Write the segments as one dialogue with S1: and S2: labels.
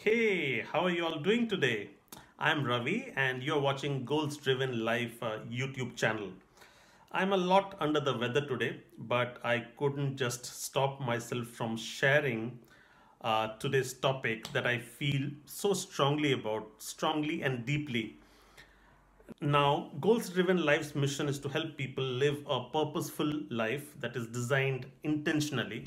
S1: Hey, how are you all doing today? I'm Ravi and you're watching Goals Driven Life YouTube channel. I'm a lot under the weather today, but I couldn't just stop myself from sharing today's topic that I feel so strongly about, strongly and deeply. Now, Goals Driven Life's mission is to help people live a purposeful life that is designed intentionally.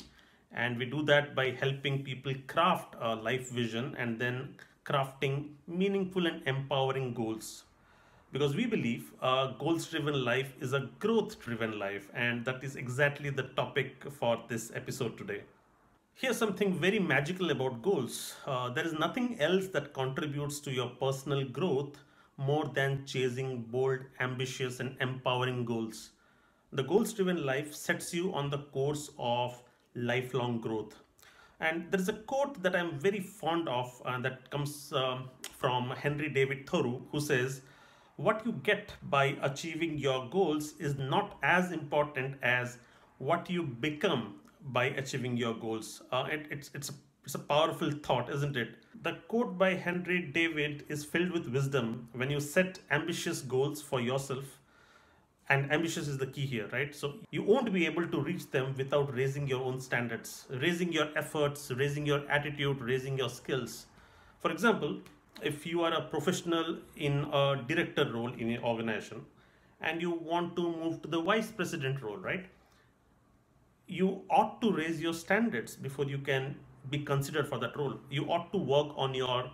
S1: And we do that by helping people craft a life vision and then crafting meaningful and empowering goals. Because we believe a goals driven life is a growth driven life, and that is exactly the topic for this episode today. Here's something very magical about goals. There is nothing else that contributes to your personal growth more than chasing bold, ambitious, and empowering goals. The goals driven life sets you on the course of lifelong growth. And there is a quote that I'm very fond of that comes from Henry David Thoreau, who says, "What you get by achieving your goals is not as important as what you become by achieving your goals." It's a powerful thought, isn't it? The quote by Henry David is filled with wisdom. When you set ambitious goals for yourself, and ambitious is the key here, right? So you won't be able to reach them without raising your own standards, raising your efforts, raising your attitude, raising your skills. For example, if you are a professional in a director role in an organization and you want to move to the vice president role, right? You ought to raise your standards before you can be considered for that role. You ought to work on your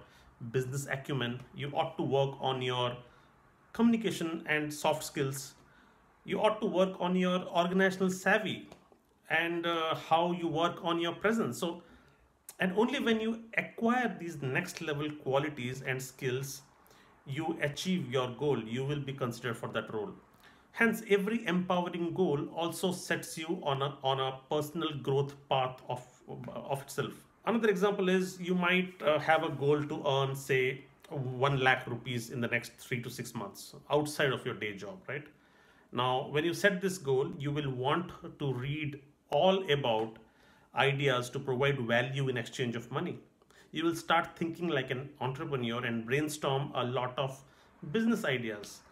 S1: business acumen. You ought to work on your communication and soft skills. You ought to work on your organizational savvy and how you work on your presence. So, and only when you acquire these next level qualities and skills, you achieve your goal, you will be considered for that role. Hence, every empowering goal also sets you on a personal growth path of itself. Another example is you might have a goal to earn, say, 1 lakh rupees in the next 3 to 6 months outside of your day job, right? Now, when you set this goal, you will want to read all about ideas to provide value in exchange of money. You will start thinking like an entrepreneur and brainstorm a lot of business ideas.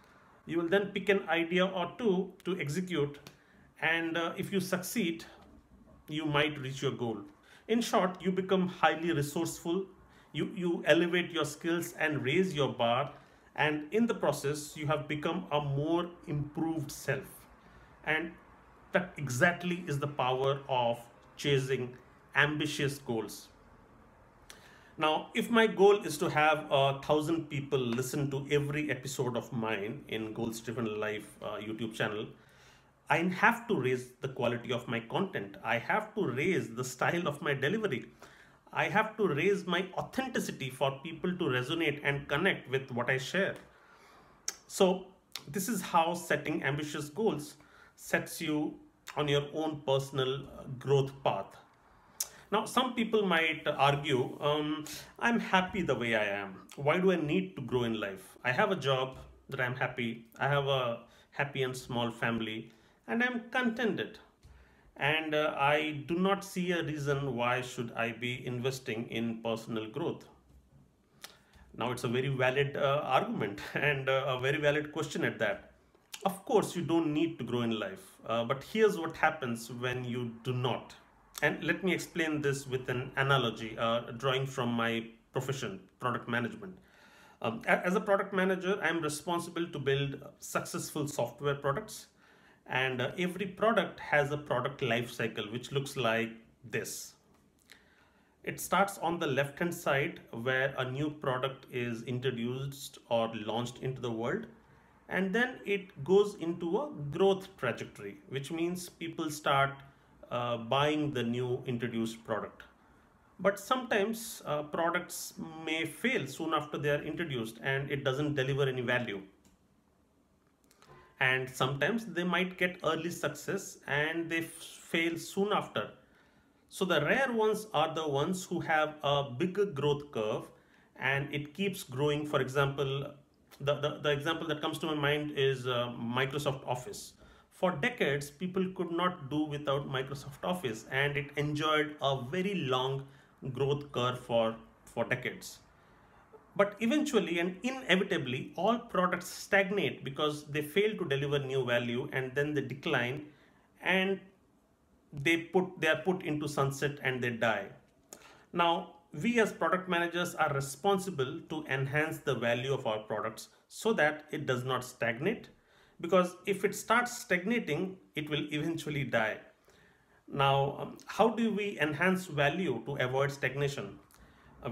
S1: You will then pick an idea or two to execute, and if you succeed, you might reach your goal. In short, you become highly resourceful, you elevate your skills and raise your bar, and in the process, you have become a more improved self. And that exactly is the power of chasing ambitious goals. Now, if my goal is to have 1,000 people listen to every episode of mine in Goals Driven Life YouTube channel, I have to raise the quality of my content. I have to raise the style of my delivery. I have to raise my authenticity for people to resonate and connect with what I share. So, this is how setting ambitious goals sets you on your own personal growth path. Now, some people might argue, I'm happy the way I am. Why do I need to grow in life? I have a job that I'm happy. I have a happy and small family, and I'm contented. And I do not see a reason why should I be investing in personal growth. Now, it's a very valid argument and a very valid question at that. Of course, you don't need to grow in life, but here's what happens when you do not. And let me explain this with an analogy, drawing from my profession, product management. As a product manager, I'm responsible to build successful software products, and every product has a product life cycle, which looks like this. It starts on the left hand side where a new product is introduced or launched into the world, and then it goes into a growth trajectory, which means people start buying the new introduced product. But sometimes products may fail soon after they are introduced and it doesn't deliver any value. And sometimes they might get early success and they fail soon after. So the rare ones are the ones who have a bigger growth curve and it keeps growing. For example, the example that comes to my mind is Microsoft Office. For decades, people could not do without Microsoft Office, and it enjoyed a very long growth curve for decades. But eventually and inevitably, all products stagnate because they fail to deliver new value, and then they decline, and they are put into sunset and they die. Now, we as product managers are responsible to enhance the value of our products so that it does not stagnate, because if it starts stagnating, it will eventually die. Now, how do we enhance value to avoid stagnation?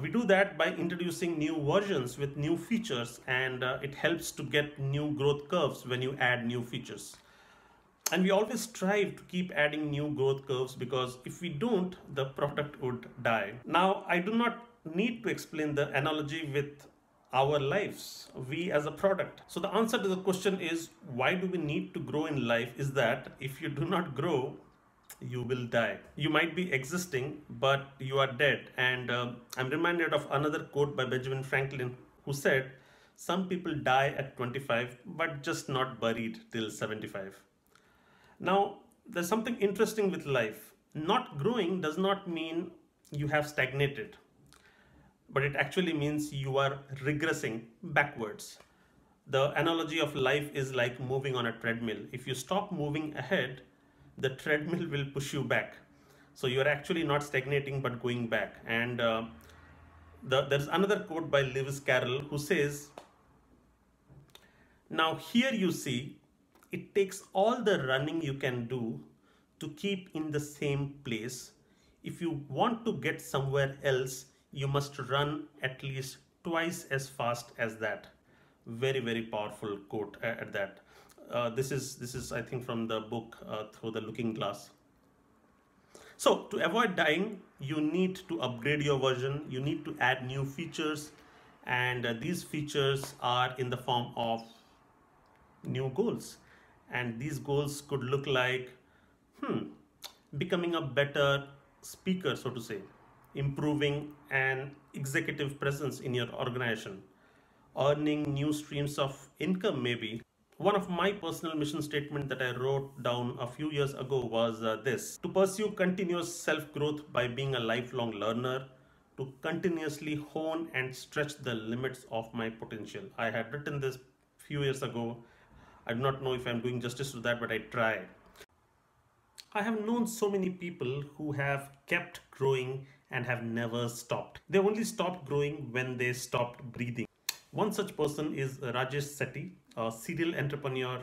S1: We do that by introducing new versions with new features, and it helps to get new growth curves when you add new features. And we always strive to keep adding new growth curves, because if we don't, the product would die. Now, I do not need to explain the analogy with our lives, we as a product. So the answer to the question is, why do we need to grow in life, is that if you do not grow, you will die. You might be existing, but you are dead. And I'm reminded of another quote by Benjamin Franklin, who said, some people die at 25, but just not buried till 75. Now, there's something interesting with life. Not growing does not mean you have stagnated, but it actually means you are regressing backwards. The analogy of life is like moving on a treadmill. If you stop moving ahead, the treadmill will push you back. So you're actually not stagnating but going back. And there's another quote by Lewis Carroll who says, now here you see, it takes all the running you can do to keep in the same place. If you want to get somewhere else, you must run at least twice as fast as that. Very, very powerful quote at that. This is I think from the book Through the Looking Glass. So to avoid dying, you need to upgrade your version. You need to add new features, and these features are in the form of new goals. And these goals could look like becoming a better speaker, so to say, improving an executive presence in your organization, earning new streams of income maybe. One of my personal mission statement that I wrote down a few years ago was this: to pursue continuous self-growth by being a lifelong learner, to continuously hone and stretch the limits of my potential. I had written this few years ago. I do not know if I'm doing justice to that, but I try. I have known so many people who have kept growing and have never stopped. They only stopped growing when they stopped breathing. One such person is Rajesh Sethi, a serial entrepreneur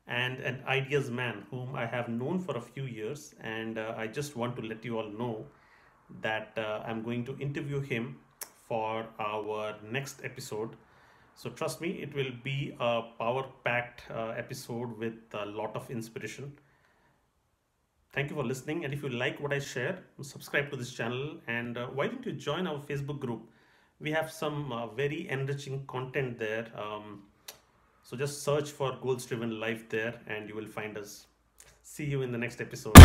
S1: and an ideas man whom I have known for a few years. And I just want to let you all know that I'm going to interview him for our next episode. So trust me, it will be a power-packed episode with a lot of inspiration. Thank you for listening. And if you like what I share, subscribe to this channel. And why don't you join our Facebook group? We have some very enriching content there. So just search for Goals Driven Life there and you will find us. See you in the next episode.